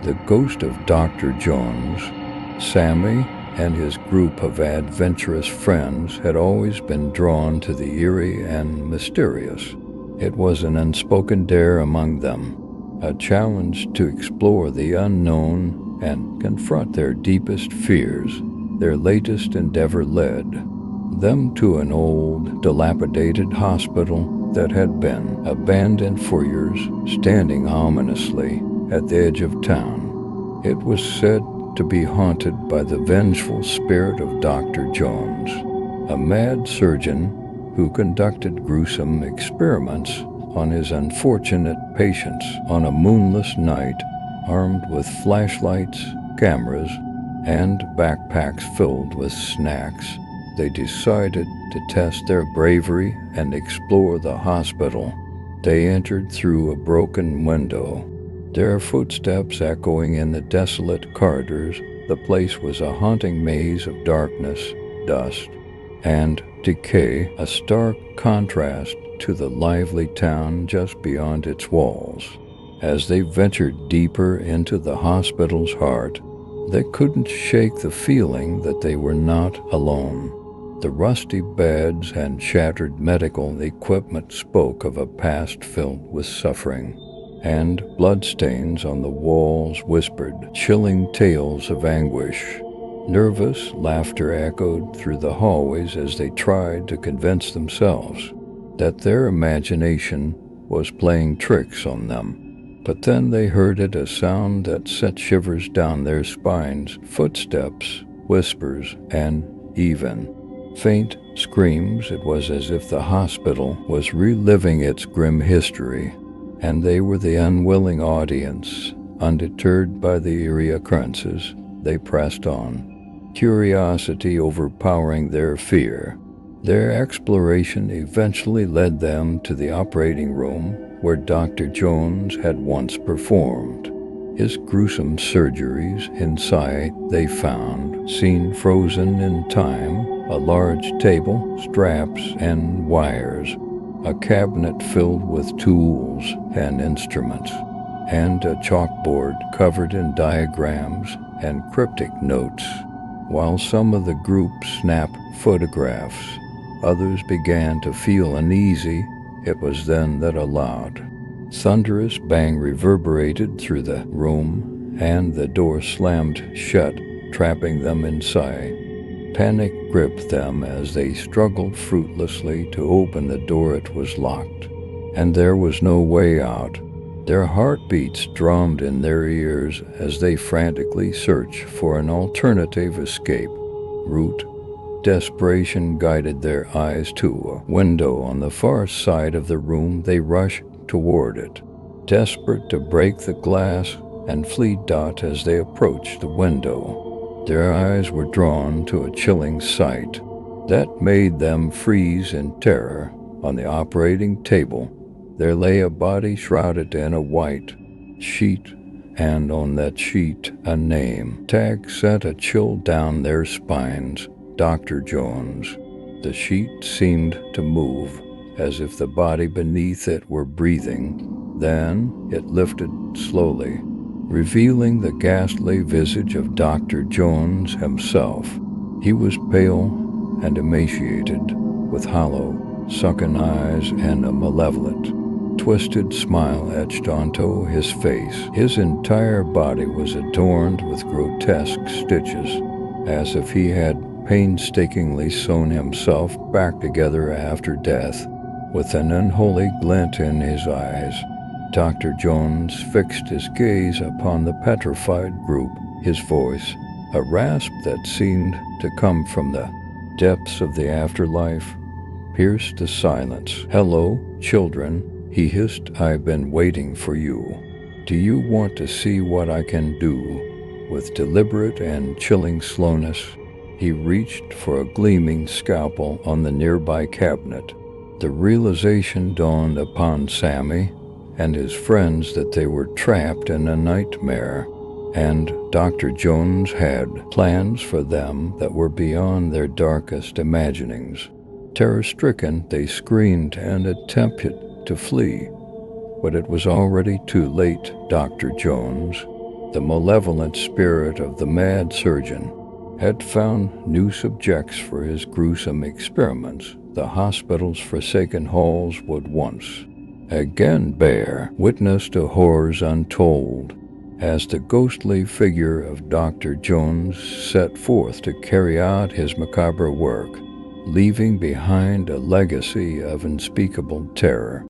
The ghost of Dr. Jones. Sammy and his group of adventurous friends had always been drawn to the eerie and mysterious. It was an unspoken dare among them, a challenge to explore the unknown and confront their deepest fears. Their latest endeavor led them to an old, dilapidated hospital that had been abandoned for years, standing ominously at the edge of town. It was said to be haunted by the vengeful spirit of Dr. Jones, a mad surgeon who conducted gruesome experiments on his unfortunate patients. On a moonless night, armed with flashlights, cameras, and backpacks filled with snacks, they decided to test their bravery and explore the hospital. They entered through a broken window, their footsteps echoing in the desolate corridors. The place was a haunting maze of darkness, dust, and decay, a stark contrast to the lively town just beyond its walls. As they ventured deeper into the hospital's heart, they couldn't shake the feeling that they were not alone. The rusty beds and shattered medical equipment spoke of a past filled with suffering, and bloodstains on the walls whispered chilling tales of anguish. Nervous laughter echoed through the hallways as they tried to convince themselves that their imagination was playing tricks on them. But then they heard it, a sound that sent shivers down their spines, footsteps, whispers, and even faint screams. It was as if the hospital was reliving its grim history, and they were the unwilling audience. Undeterred by the eerie occurrences, they pressed on, curiosity overpowering their fear. Their exploration eventually led them to the operating room where Dr. Jones had once performed his gruesome surgeries. Inside, they found, scene frozen in time, a large table, straps, and wires, a cabinet filled with tools and instruments, and a chalkboard covered in diagrams and cryptic notes. While some of the group snapped photographs, others began to feel uneasy. It was then that a loud, thunderous bang reverberated through the room, and the door slammed shut, trapping them inside. Panic gripped them as they struggled fruitlessly to open the door. It was locked, and there was no way out. Their heartbeats drummed in their ears as they frantically searched for an alternative escape route. Desperation guided their eyes to a window on the far side of the room. They rushed toward it, desperate to break the glass and flee. As they approached the window, their eyes were drawn to a chilling sight that made them freeze in terror. On the operating table, there lay a body shrouded in a white sheet, and on that sheet a name tag sent a chill down their spines: Dr. Jones. The sheet seemed to move, as if the body beneath it were breathing. Then it lifted slowly, revealing the ghastly visage of Dr. Jones himself. He was pale and emaciated, with hollow, sunken eyes and a malevolent, twisted smile etched onto his face. His entire body was adorned with grotesque stitches, as if he had painstakingly sewn himself back together after death. With an unholy glint in his eyes, Dr. Jones fixed his gaze upon the petrified group. His voice, a rasp that seemed to come from the depths of the afterlife, pierced the silence. "Hello, children," he hissed. "I've been waiting for you. Do you want to see what I can do?" With deliberate and chilling slowness, he reached for a gleaming scalpel on the nearby cabinet. The realization dawned upon Sammy and his friends that they were trapped in a nightmare, and Dr. Jones had plans for them that were beyond their darkest imaginings. Terror-stricken, they screamed and attempted to flee, but it was already too late. Dr. Jones The malevolent spirit of the mad surgeon had found new subjects for his gruesome experiments. The hospital's forsaken halls would once again bear witness to horrors untold as the ghostly figure of Dr. Jones set forth to carry out his macabre work, leaving behind a legacy of unspeakable terror.